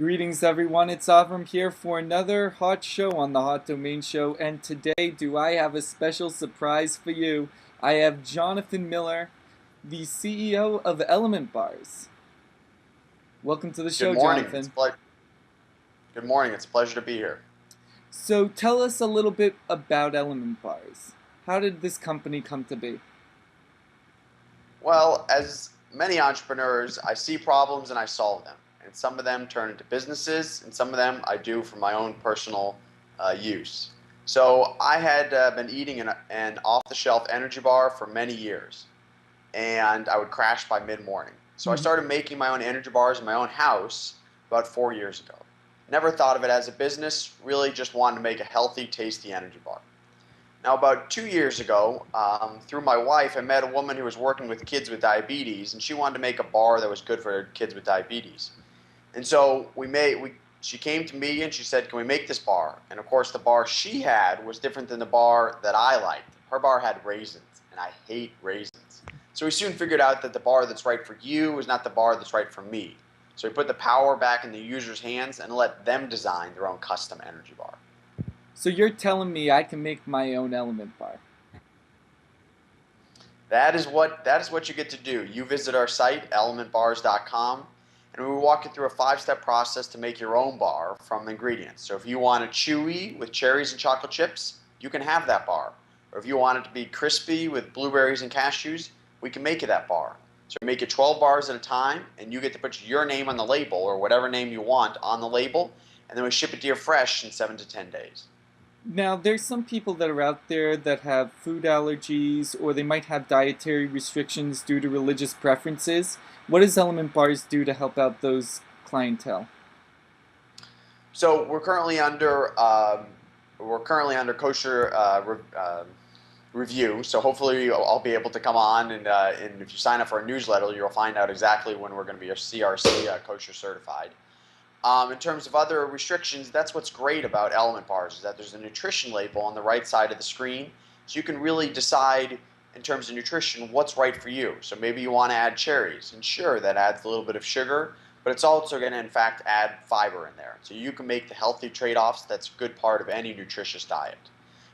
Greetings, everyone. It's Avram here for another hot show on the Hot Domain Show. And today, do I have a special surprise for you? I have Jonathan Miller, the CEO of Element Bars. Welcome to the Good show, morning. Jonathan. Good morning. It's a pleasure to be here. So, tell us a little bit about Element Bars. How did this company come to be? Well, as many entrepreneurs, I see problems and I solve them. And some of them turn into businesses, and some of them I do for my own personal use. So I had been eating an off-the-shelf energy bar for many years, and I would crash by mid-morning. So I started making my own energy bars in my own house about 4 years ago. Never thought of it as a business, really just wanted to make a healthy, tasty energy bar. Now, about 2 years ago, through my wife, I met a woman who was working with kids with diabetes, and she wanted to make a bar that was good for kids with diabetes. And so she came to me and she said, "Can we make this bar?" And of course, the bar she had was different than the bar that I liked. Her bar had raisins, and I hate raisins. So we soon figured out that the bar that's right for you is not the bar that's right for me. So we put the power back in the user's hands and let them design their own custom energy bar. So, you're telling me I can make my own Element Bar? That is what you get to do. You visit our site, elementbars.com, and we will walk you through a 5-step process to make your own bar from ingredients. So if you want it chewy with cherries and chocolate chips, you can have that bar. Or if you want it to be crispy with blueberries and cashews, we can make you that bar. So we make you 12 bars at a time, and you get to put your name on the label, or whatever name you want on the label, and then we ship it to you fresh in 7 to 10 days. Now, there's some people that are out there that have food allergies or they might have dietary restrictions due to religious preferences. What does Element Bars do to help out those clientele? So we're currently under kosher review. So hopefully I'll be able to come on, and if you sign up for our newsletter, you'll find out exactly when we're going to be a CRC kosher certified. In terms of other restrictions, that's what's great about Element Bars, is that there's a nutrition label on the right side of the screen, so you can really decide in terms of nutrition what's right for you. So maybe you want to add cherries, and sure, that adds a little bit of sugar, but it's also going to in fact add fiber in there. So you can make the healthy trade-offs. That's a good part of any nutritious diet.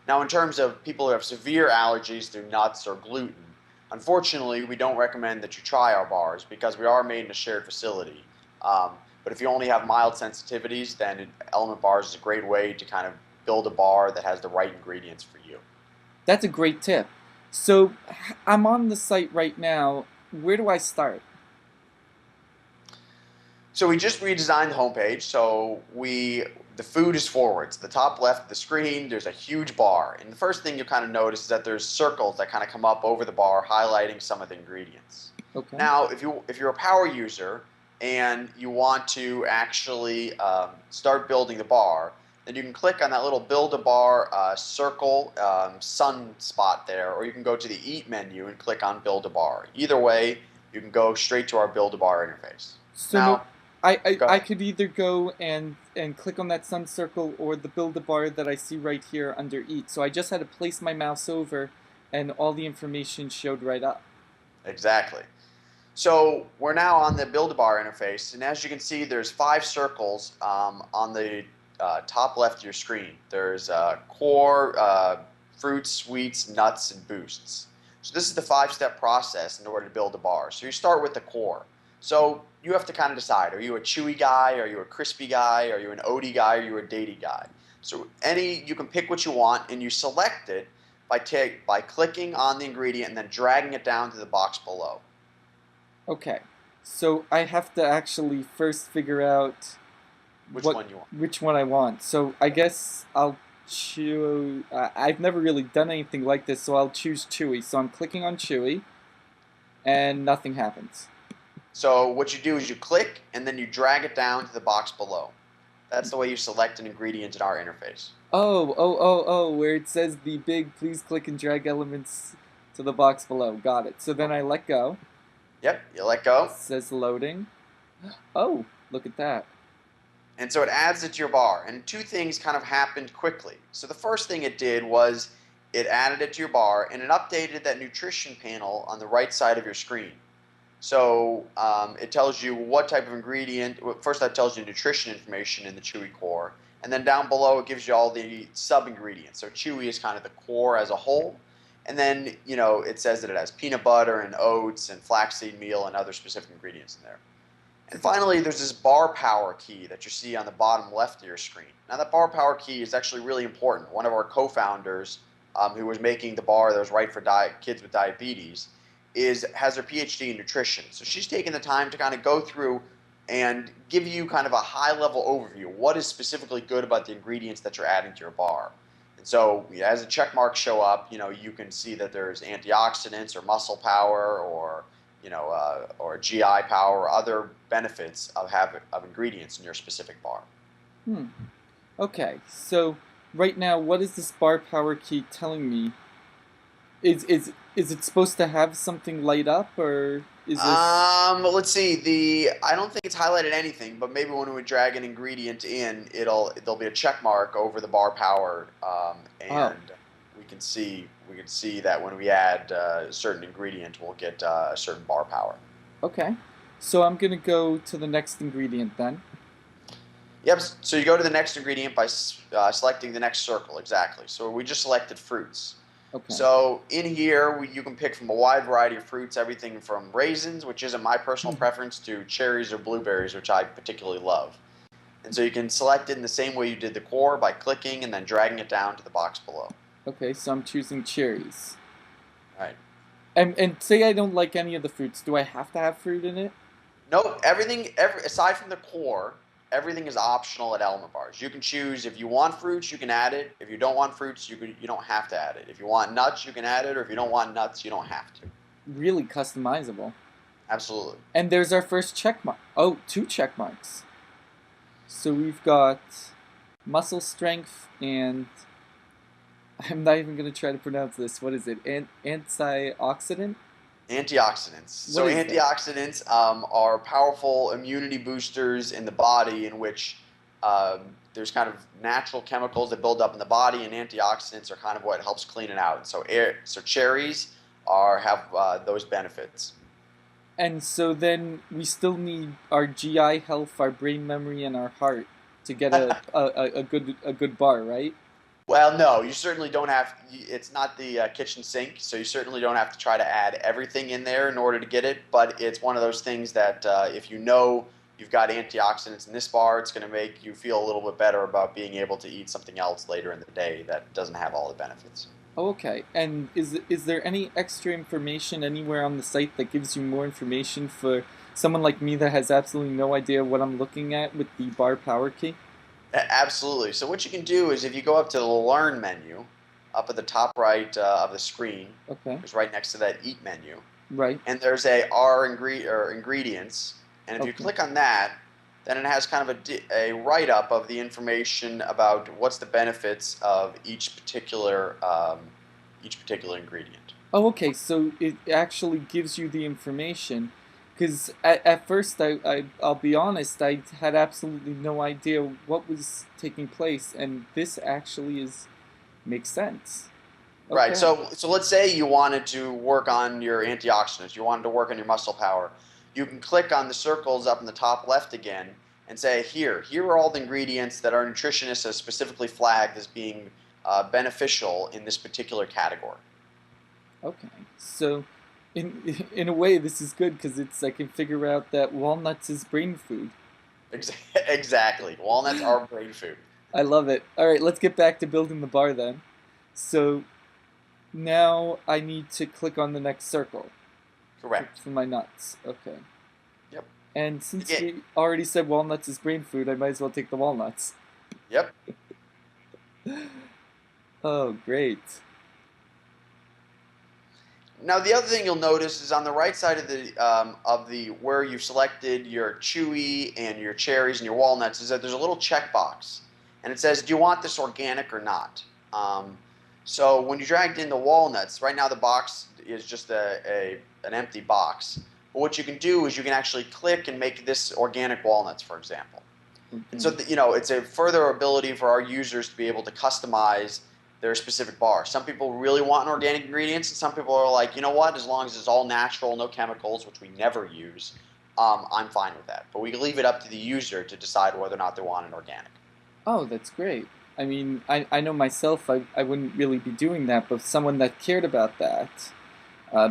Now, in terms of people who have severe allergies to nuts or gluten, unfortunately, we don't recommend that you try our bars because we are made in a shared facility. But if you only have mild sensitivities, then Element Bars is a great way to kind of build a bar that has the right ingredients for you. That's a great tip. So, I'm on the site right now. Where do I start? So we just redesigned the homepage. So the food is forwards. The top left of the screen, there's a huge bar. And the first thing you kind of notice is that there's circles that kind of come up over the bar highlighting some of the ingredients. Okay. Now, if you're a power user and you want to actually start building the bar, then you can click on that little Build a Bar circle sun spot there, or you can go to the Eat menu and click on Build a Bar. Either way, you can go straight to our Build a Bar interface. So no, Now, I go I ahead. could either go and click on that sun circle or the build a bar that I see right here under eat. So I just had to place my mouse over and all the information showed right up. Exactly. So we're now on the Build-A-Bar interface, and as you can see, there's 5 circles on the top left of your screen. There's core, fruits, sweets, nuts, and boosts. So this is the 5-step process in order to build a bar. So you start with the core. So you have to kind of decide, are you a chewy guy, are you a crispy guy, are you an oaty guy, are you a datey guy? So you can pick what you want, and you select it by clicking on the ingredient and then dragging it down to the box below. Okay. So I have to actually first figure out Which what one you want. which one I want. So I guess I'll choose. I've never really done anything like this, so I'll choose chewy. So I'm clicking on chewy, and nothing happens. So what you do is you click and then you drag it down to the box below. That's the way you select an ingredient in our interface. Oh, where it says the big please click and drag elements to the box below. Got it. So then I let go. Yep, you let It go. says loading. Oh, look at that. And so it adds it to your bar. And 2 things kind of happened quickly. So the first thing it did was it added it to your bar and it updated that nutrition panel on the right side of your screen. So it tells you what type of ingredient. First, that tells you nutrition information in the chewy core, and then down below it gives you all the sub ingredients. So chewy is kind of the core as a whole, and then it says that it has peanut butter and oats and flaxseed meal and other specific ingredients in there. And finally, there's this bar power key that you see on the bottom left of your screen. Now, that bar power key is actually really important. One of our co-founders, who was making the bar that was right for kids with diabetes, has her PhD in nutrition. So she's taken the time to kind of go through and give you kind of a high-level overview. What is specifically good about the ingredients that you're adding to your bar? And so as the check marks show up, you can see that there's antioxidants or muscle power or or GI power or other benefits of ingredients in your specific bar. Okay, so right now, what is this bar power key telling me? Is it supposed to have something light up, or is this? Let's see. I don't think it's highlighted anything, but maybe when we drag an ingredient in, there'll be a check mark over the bar power, and we can see that when we add a certain ingredient, we'll get a certain bar power. Okay, so I'm gonna go to the next ingredient then. Yep. So you go to the next ingredient by selecting the next circle. Exactly. So we just selected fruits. Okay. So in here, you can pick from a wide variety of fruits, everything from raisins, which isn't my personal preference, to cherries or blueberries, which I particularly love. And so you can select it in the same way you did the core by clicking and then dragging it down to the box below. Okay, so I'm choosing cherries. All right. And say I don't like any of the fruits. Do I have to have fruit in it? Nope. Aside from the core, everything is optional at Element Bars. You can choose if you want fruits, you can add it. If you don't want fruits, you don't have to add it. If you want nuts, you can add it, or if you don't want nuts, you don't have to. Really customizable. Absolutely. And there's our first check mark. Oh, 2 check marks. So we've got muscle strength and I'm not even going to try to pronounce this. What is it? Antioxidant? Antioxidants. So antioxidants are powerful immunity boosters in the body in which there's kind of natural chemicals that build up in the body, and antioxidants are kind of what helps clean it out. So cherries have those benefits. And so then we still need our GI health, our brain memory, and our heart to get a good bar, right? Well, no, you certainly don't have. It's not the kitchen sink, so you certainly don't have to try to add everything in there in order to get it. But it's one of those things that if you know you've got antioxidants in this bar, it's going to make you feel a little bit better about being able to eat something else later in the day that doesn't have all the benefits. Oh, okay. And is there any extra information anywhere on the site that gives you more information for someone like me that has absolutely no idea what I'm looking at with the bar power key? Absolutely. So what you can do is if you go up to the Learn menu, up at the top right of the screen, it's right next to that Eat menu. Right. And there's ingredients, and if you click on that, then it has kind of a write-up of the information about what's the benefits of each particular ingredient. Oh, okay. So it actually gives you the information. Because at first, I'll be honest, I had absolutely no idea what was taking place, and this actually makes sense. Okay. Right. So let's say you wanted to work on your antioxidants, you wanted to work on your muscle power. You can click on the circles up in the top left again and say, here are all the ingredients that our nutritionist has specifically flagged as being beneficial in this particular category. Okay. So in a way, this is good because I can figure out that walnuts is brain food. Exactly. Walnuts are brain food. I love it. All right, let's get back to building the bar then. So now I need to click on the next circle. Correct. For my nuts. Okay. Yep. And since we already said walnuts is brain food, I might as well take the walnuts. Yep. Oh, great. Now the other thing you'll notice is on the right side of the where you've selected your chewy and your cherries and your walnuts is that there's a little checkbox, and it says, do you want this organic or not? So when you dragged in the walnuts, right now the box is just an empty box. But what you can do is you can actually click and make this organic walnuts, for example. And so it's a further ability for our users to be able to customize their specific bar. Some people really want organic ingredients, and some people are like, you know what, as long as it's all natural, no chemicals, which we never use, I'm fine with that. But we leave it up to the user to decide whether or not they want an organic. Oh, that's great. I mean, I know myself, I wouldn't really be doing that, but someone that cared about that,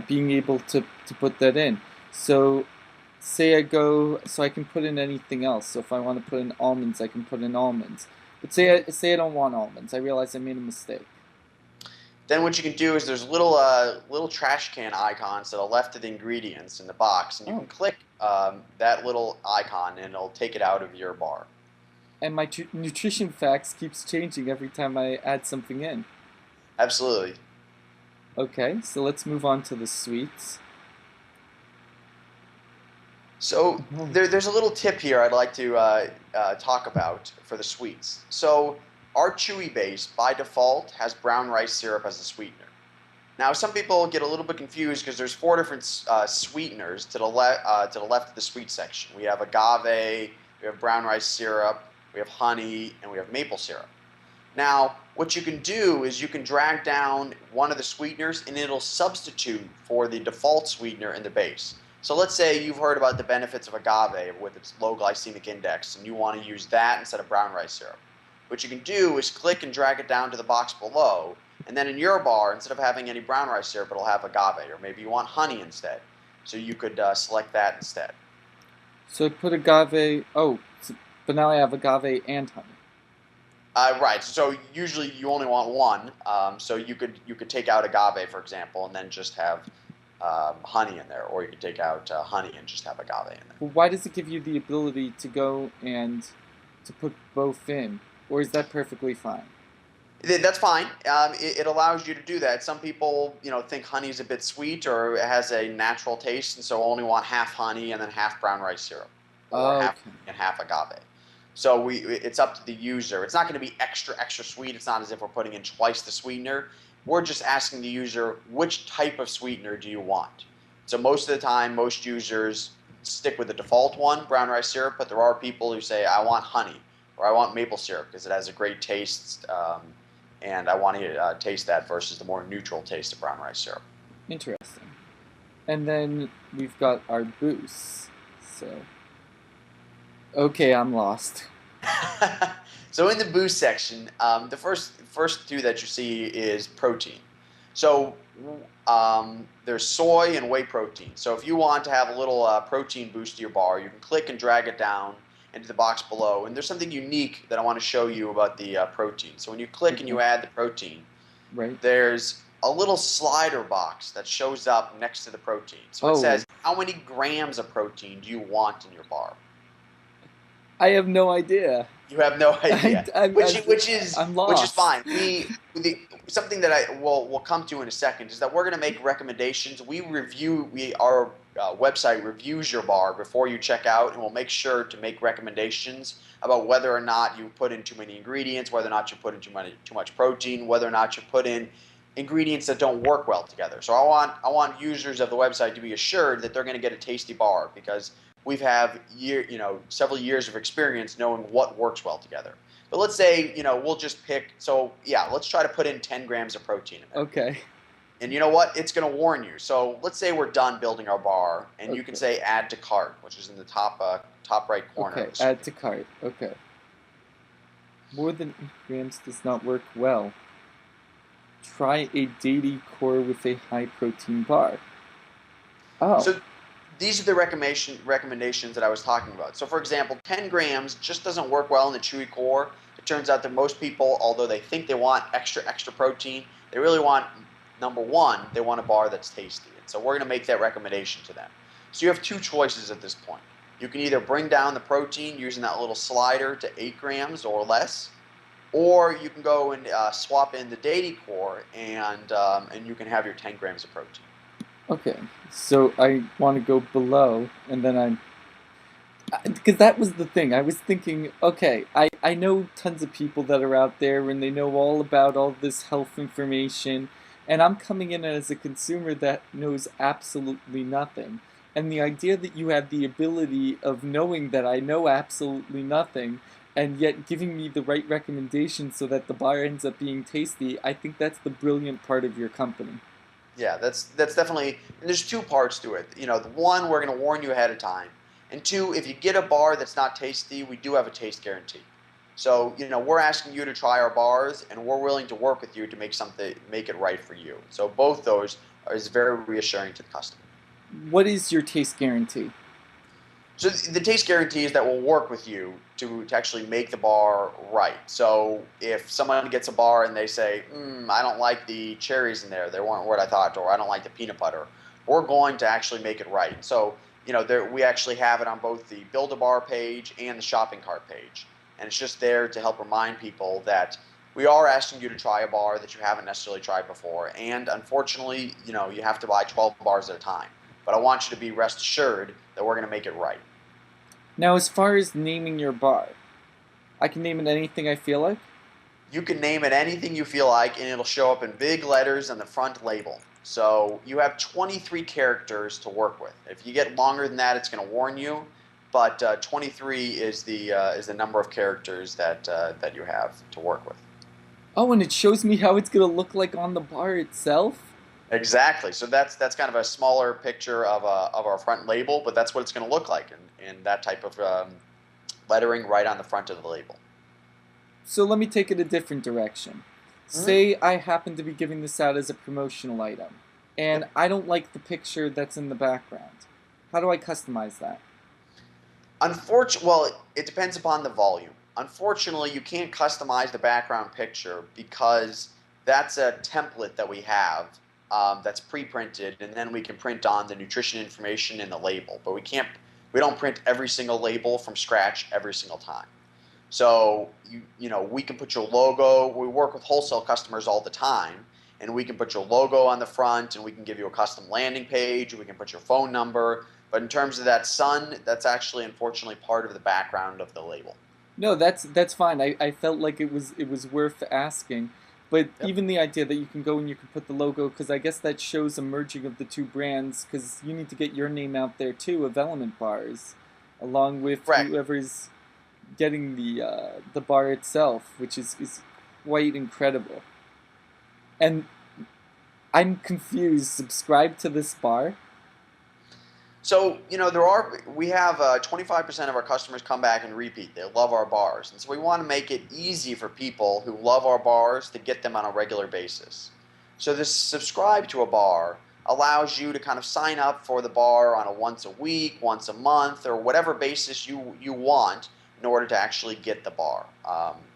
being able to put that in. So, say I go, so I can put in anything else. So if I want to put in almonds, I can put in almonds. But say I don't want almonds. I realize I made a mistake. Then what you can do is there's little trash can icons to the left of the ingredients in the box, and you Oh, can click that little icon, and it'll take it out of your bar. and my nutrition facts keeps changing every time I add something in. Absolutely. Okay, so let's move on to the sweets. So Oh, there's a little tip here I'd like to talk about for the sweets. So our chewy base by default has brown rice syrup as a sweetener. Now some people get a little bit confused because there's four different sweeteners to the left of the sweet section. We have agave, we have brown rice syrup, we have honey, and we have maple syrup. Now, what you can do is you can drag down one of the sweeteners and it'll substitute for the default sweetener in the base. So let's say you've heard about the benefits of agave with its low glycemic index and you want to use that instead of brown rice syrup. What you can do is click and drag it down to the box below, and then in your bar, instead of having any brown rice syrup, it'll have agave, or maybe you want honey instead. So you could select that instead. so I put agave. Oh, but now I have agave and honey. Right. So usually you only want one. So you could take out agave, for example, and then just have honey in there, or you could take out honey and just have agave in there. Well, why does it give you the ability to go and to put both in, or is that perfectly fine? That's fine. It allows you to do that. Some people, think honey is a bit sweet or it has a natural taste, and so only want half honey and then half brown rice syrup, or half Okay. and half agave. So it's up to the user. It's not going to be extra sweet. It's not as if we're putting in twice the sweetener. We're just asking the user which type of sweetener do you want. So most of the time, most users stick with the default one, brown rice syrup. But there are people who say, I want honey or I want maple syrup because it has a great taste, and I want to taste that versus the more neutral taste of brown rice syrup. Interesting. And then we've got our boosts. So, okay, I'm lost. So in the boost section, the first two that you see is protein. So there's soy and whey protein. So if you want to have a little protein boost to your bar, you can click and drag it down into the box below. And there's something unique that I want to show you about the protein. So when you click and Okay. you add the protein, Right? there's a little slider box that shows up next to the protein. So it Oh, says, how many grams of protein do you want in your bar? I have no idea. You have no I, idea, I'm, which I'm, which is I'm which is lost. fine. Something that I will come to in a second is that we're going to make recommendations. Our website reviews your bar before you check out, and we'll make sure to make recommendations about whether or not you put in too many ingredients, whether or not you put in too much protein, whether or not you put in ingredients that don't work well together. So I want users of the website to be assured that they're going to get a tasty bar because we've have several years of experience knowing what works well together. But let's say we'll just pick. So yeah, let's try to put in 10 grams of protein in there. Okay. And you know what? It's going to warn you. So let's say we're done building our bar, and you can Okay. say add to cart, which is in the top right corner Okay. of the screen. Add to cart. Okay. More than 8 grams does not work well. Try a daily core with a high protein bar. Oh. So these are the recommendations that I was talking about. So for example, 10 grams just doesn't work well in the chewy core. It turns out that most people, although they think they want extra protein, they really want, number one, they want a bar that's tasty. And so we're going to make that recommendation to them. So you have two choices at this point. You can either bring down the protein using that little slider to 8 grams or less, or you can go and swap in the daily core, and you can have your 10 grams of protein. Okay. So I want to go below, and then because that was the thing. I was thinking, okay, I know tons of people that are out there and they know all about all this health information, and I'm coming in as a consumer that knows absolutely nothing. And the idea that you have the ability of knowing that I know absolutely nothing and yet giving me the right recommendation so that the bar ends up being tasty. I think that's the brilliant part of your company. Yeah, that's definitely. And there's two parts to it. The one, we're going to warn you ahead of time, and two, if you get a bar that's not tasty, we do have a taste guarantee. So we're asking you to try our bars, and we're willing to work with you to make it right for you. So both those is very reassuring to the customer. What is your taste guarantee? So the taste guarantee is that we'll work with you to actually make the bar right. So if someone gets a bar and they say, I don't like the cherries in there, they weren't what I thought, or I don't like the peanut butter, we're going to actually make it right. So we actually have it on both the Build-A-Bar page and the shopping cart page. And it's just there to help remind people that we are asking you to try a bar that you haven't necessarily tried before. And unfortunately, you have to buy 12 bars at a time. But I want you to be rest assured that we're going to make it right. Now, as far as naming your bar, I can name it anything I feel like? You can name it anything you feel like, and it'll show up in big letters on the front label. So you have 23 characters to work with. If you get longer than that, it's going to warn you. But 23 is the number of characters that you have to work with. Oh, and it shows me how it's going to look like on the bar itself? Exactly. So that's kind of a smaller picture of our front label, but that's what it's going to look like in that type of lettering right on the front of the label. So let me take it a different direction. Say I happen to be giving this out as a promotional item, and I don't like the picture that's in the background. How do I customize that? Well, it depends upon the volume. Unfortunately, you can't customize the background picture because that's a template that we have that's pre-printed, and then we can print on the nutrition information in the label. But we don't print every single label from scratch every single time. So we can put your logo. We work with wholesale customers all the time, and we can put your logo on the front, and we can give you a custom landing page. We can put your phone number. But in terms of that sun, that's actually unfortunately part of the background of the label. No, that's fine. I felt like it was worth asking. But Yep. even the idea that you can go and you can put the logo, because I guess that shows a merging of the two brands, because you need to get your name out there too of Element Bars, along with Correct. whoever's getting the bar itself, which is quite incredible. And I'm confused. Subscribe to this bar? So, we have 25% of our customers come back and repeat. They love our bars. And so we want to make it easy for people who love our bars to get them on a regular basis. So this subscribe to a bar allows you to kind of sign up for the bar on a once a week, once a month, or whatever basis you want in order to actually get the bar.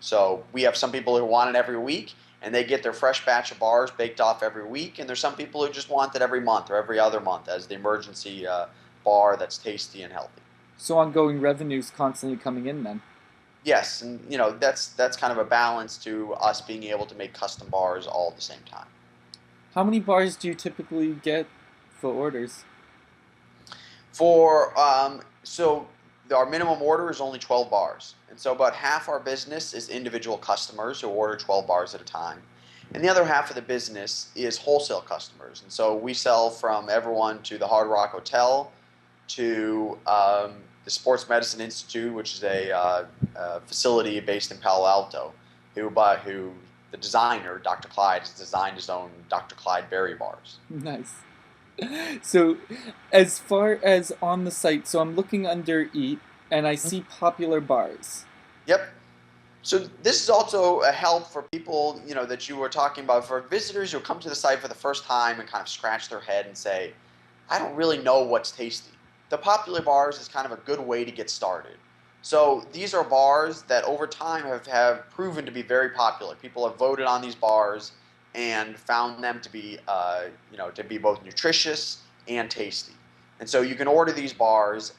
So we have some people who want it every week, and they get their fresh batch of bars baked off every week. And there's some people who just want it every month or every other month as the emergency bar that's tasty and healthy. So ongoing revenues constantly coming in then. Yes, and that's kind of a balance to us being able to make custom bars all at the same time. How many bars do you typically get for orders? So our minimum order is only 12 bars. And so about half our business is individual customers who order 12 bars at a time. And the other half of the business is wholesale customers. And so we sell from everyone to the Hard Rock Hotel to the Sports Medicine Institute, which is a facility based in Palo Alto, who the designer, Dr. Clyde, has designed his own Dr. Clyde Berry bars. Nice. So, as far as on the site, so I'm looking under Eat, and I see popular bars. Yep. So this is also a help for people, that you were talking about, for visitors who come to the site for the first time and kind of scratch their head and say, I don't really know what's tasty. The popular bars is kind of a good way to get started. So these are bars that over time have proven to be very popular. People have voted on these bars and found them to be, to be both nutritious and tasty. And so you can order these bars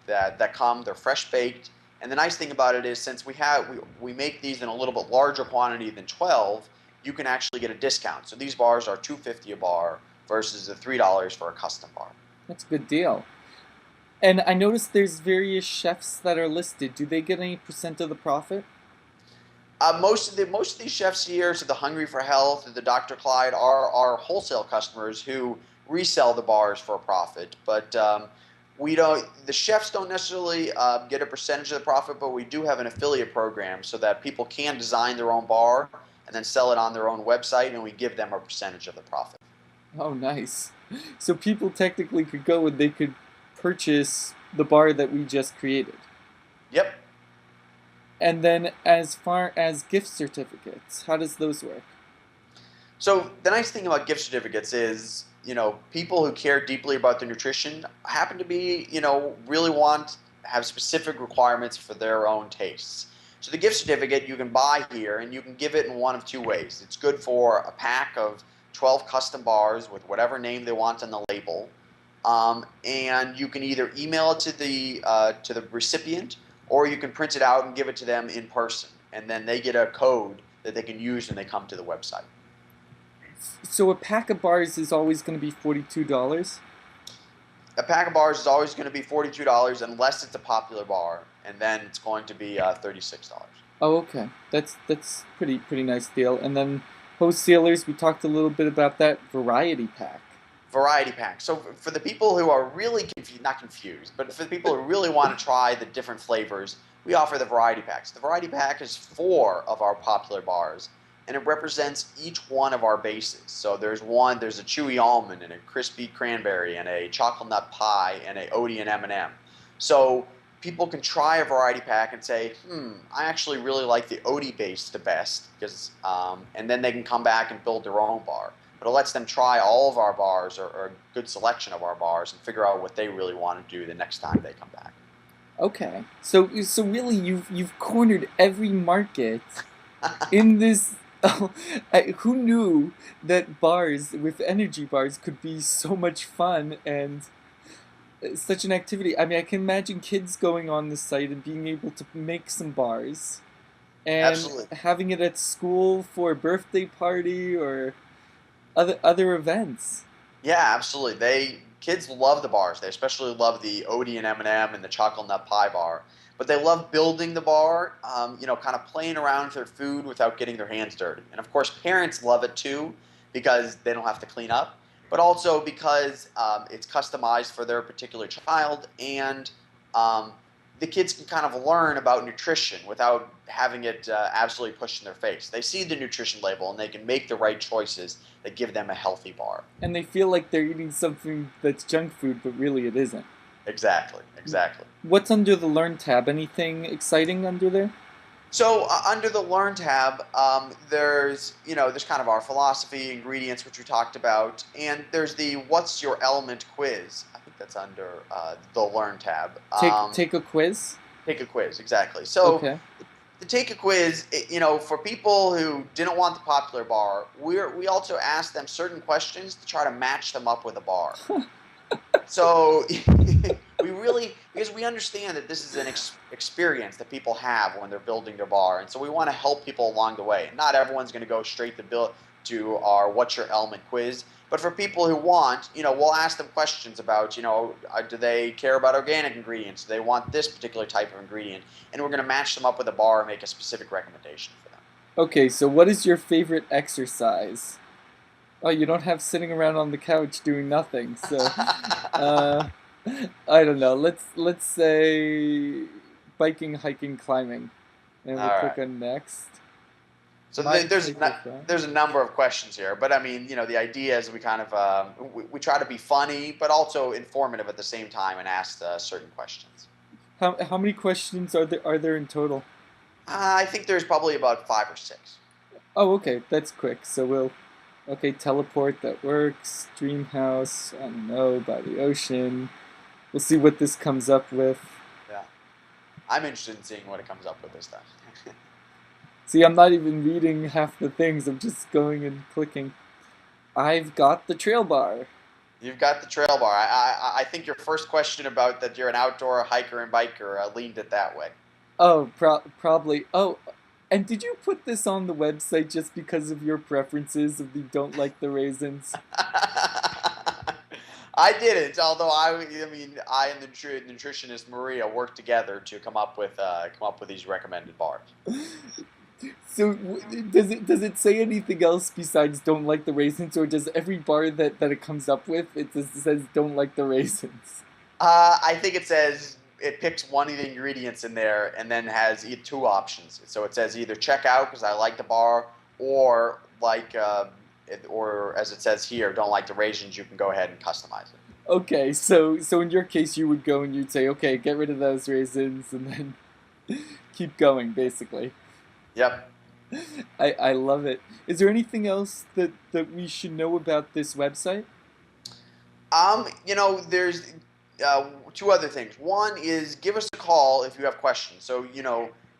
that come, they're fresh baked. And the nice thing about it is, since we make these in a little bit larger quantity than 12, you can actually get a discount. So these bars are $2.50 a bar versus the $3 for a custom bar. That's a good deal. And I noticed there's various chefs that are listed. Do they get any percent of the profit? Most of these chefs here, so the Hungry for Health, the Dr. Clyde, are our wholesale customers who resell the bars for a profit. But we don't. The chefs don't necessarily get a percentage of the profit, but we do have an affiliate program so that people can design their own bar and then sell it on their own website, and we give them a percentage of the profit. Oh, nice. So people technically could go and they could purchase the bar that we just created. Yep. And then as far as gift certificates, how does those work? So the nice thing about gift certificates is, people who care deeply about their nutrition happen to be, really have specific requirements for their own tastes. So the gift certificate you can buy here, and you can give it in one of two ways. It's good for a pack of 12 custom bars with whatever name they want on the label, and you can either email it to the recipient, or you can print it out and give it to them in person, and then they get a code that they can use when they come to the website. So a pack of bars is always going to be $42? A pack of bars is always going to be $42 unless it's a popular bar, and then it's going to be $36. Oh, okay. That's pretty nice deal. And then wholesalers, we talked a little bit about that variety pack. Variety pack. So for the people who are really not confused, but for the people who really want to try the different flavors, we offer the variety packs. The variety pack is 4 of our popular bars, and it represents each one of our bases. So there's a chewy almond and a crispy cranberry and a chocolate nut pie and a Odie and M&M. So people can try a variety pack and say, I actually really like the Odie base the best, and then they can come back and build their own bar. But it lets them try all of our bars or a good selection of our bars and figure out what they really want to do the next time they come back. Okay, so really you've cornered every market in this. Who knew that bars with energy bars could be so much fun and such an activity? I mean, I can imagine kids going on the site and being able to make some bars, and Absolutely. having it at school for a birthday party or other events. Yeah, absolutely. Kids love the bars. They especially love the Odie and M&M and the chocolate nut pie bar. But they love building the bar, kind of playing around with their food without getting their hands dirty. And of course, parents love it too because they don't have to clean up, but also because it's customized for their particular child, and the kids can kind of learn about nutrition without having it absolutely pushed in their face. They see the nutrition label and they can make the right choices that give them a healthy bar. And they feel like they're eating something that's junk food, but really it isn't. Exactly. What's under the Learn tab? Anything exciting under there? So under the Learn tab, there's kind of our philosophy, ingredients, which we talked about, and there's the What's Your Element quiz. I think that's under the Learn tab. Take a quiz? Take a quiz, exactly. So okay. The Take a Quiz, for people who didn't want the popular bar, we also asked them certain questions to try to match them up with a bar. So because we understand that this is an experience that people have when they're building their bar, and so we want to help people along the way. Not everyone's going to go straight to our What's Your Element quiz, but for people who want, we'll ask them questions about, do they care about organic ingredients? Do they want this particular type of ingredient? And we're going to match them up with a bar and make a specific recommendation for them. Okay, so what is your favorite exercise? Oh, you don't have sitting around on the couch doing nothing. So, I don't know. Let's say biking, hiking, climbing, and we'll click on next. So there's a number of questions here, but I mean, the idea is we kind of we try to be funny, but also informative at the same time, and ask certain questions. How many questions are there in total? I think there's probably about 5 or 6. Oh, okay, that's quick. So teleport, that works. Dream house, I don't know, by the ocean. We'll see what this comes up with. Yeah. I'm interested in seeing what it comes up with this time. See, I'm not even reading half the things. I'm just going and clicking. I've got the trail bar. You've got the trail bar. I think your first question about that you're an outdoor hiker and biker leaned it that way. Oh, probably. Oh, and did you put this on the website just because of your preferences of the don't like the raisins? I didn't, although I and the nutritionist Maria worked together to come up with these recommended bars. So does it say anything else besides don't like the raisins, or does every bar that it comes up with it says don't like the raisins? I think it says it picks one of the ingredients in there and then has two options. So it says either check out because I like the bar, or or as it says here, don't like the raisins. You can go ahead and customize it. Okay, so in your case, you would go and you'd say, okay, get rid of those raisins, and then keep going, basically. Yep. I love it. Is there anything else that we should know about this website? There's two other things. One is give us a call if you have questions. So,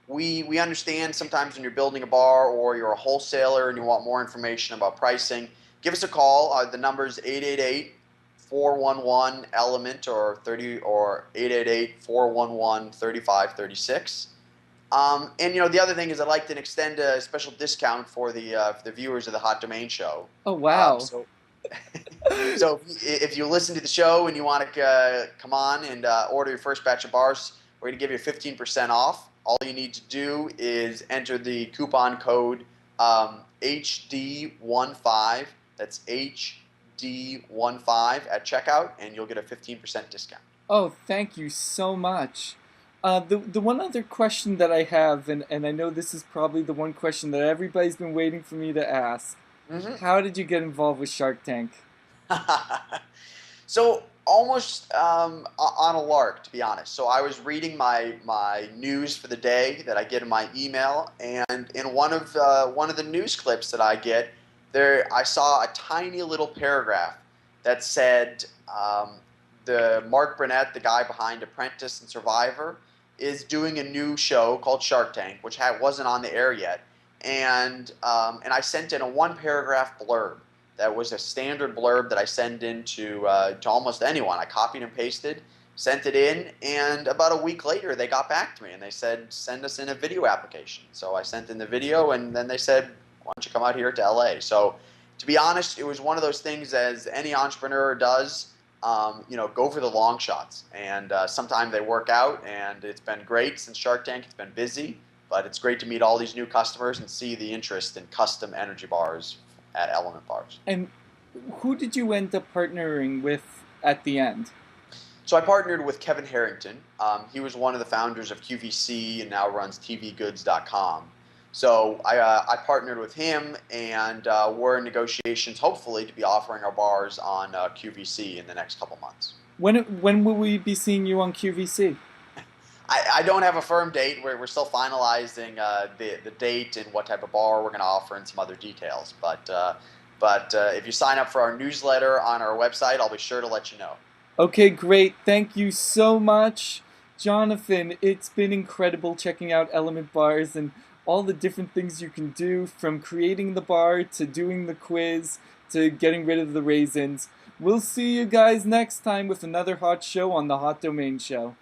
we understand sometimes when you're building a bar or you're a wholesaler and you want more information about pricing, give us a call. The number is 888-411-ELEMENT or 888-411-3536. The other thing is I'd like to extend a special discount for the viewers of the Hot Domain Show. Oh, wow. So if you listen to the show and you want to come on and order your first batch of bars, we're going to give you 15% off. All you need to do is enter the coupon code HD15. That's HD15 at checkout, and you'll get a 15% discount. Oh, thank you so much. The one other question that I have, and I know this is probably the one question that everybody's been waiting for me to ask. Mm-hmm. How did you get involved with Shark Tank? So almost on a lark, to be honest. So I was reading my news for the day that I get in my email, and in one of the news clips that I get, I saw a tiny little paragraph that said the Mark Burnett, the guy behind Apprentice and Survivor, is doing a new show called Shark Tank, which wasn't on the air yet, and I sent in a one-paragraph blurb. That was a standard blurb that I send in to almost anyone. I copied and pasted, sent it in, and about a week later they got back to me and they said, send us in a video application. So I sent in the video, and then they said, why don't you come out here to LA? So to be honest, it was one of those things, as any entrepreneur does, go for the long shots. And sometimes they work out, and it's been great since Shark Tank. It's been busy, but it's great to meet all these new customers and see the interest in custom energy bars at Element Bars. And who did you end up partnering with at the end? So I partnered with Kevin Harrington. He was one of the founders of QVC and now runs TVGoods.com. So I partnered with him, and we're in negotiations, hopefully, to be offering our bars on QVC in the next couple months. When will we be seeing you on QVC? I don't have a firm date. We're still finalizing the date and what type of bar we're going to offer and some other details. But if you sign up for our newsletter on our website, I'll be sure to let you know. Okay, great. Thank you so much, Jonathan. It's been incredible checking out Element Bars and all the different things you can do, from creating the bar to doing the quiz to getting rid of the raisins. We'll see you guys next time with another hot show on the Hot Domain Show.